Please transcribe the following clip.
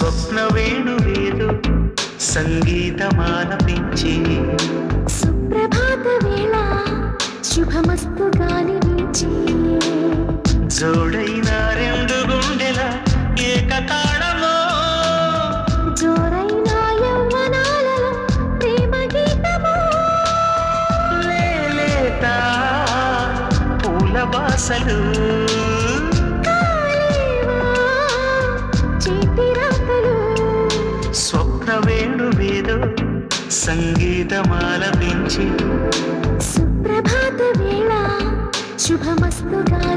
స్వప్న వేణువేదో సంగీతమాలపించి సుప్రభాత వేళ శుభమస్తు గాలి వీచి జోడైన రెండు గుండెల ఏకతాళమో జోరైన యవ్వనాలలో ప్రేమ గీతమో లేలేత పూల బాసలు కాలేవా చేతి రాతలు స్వప్న వేణువేదో సంగీతమాలపించి సుప్రభాత వేళ శుభమస్తు గాలి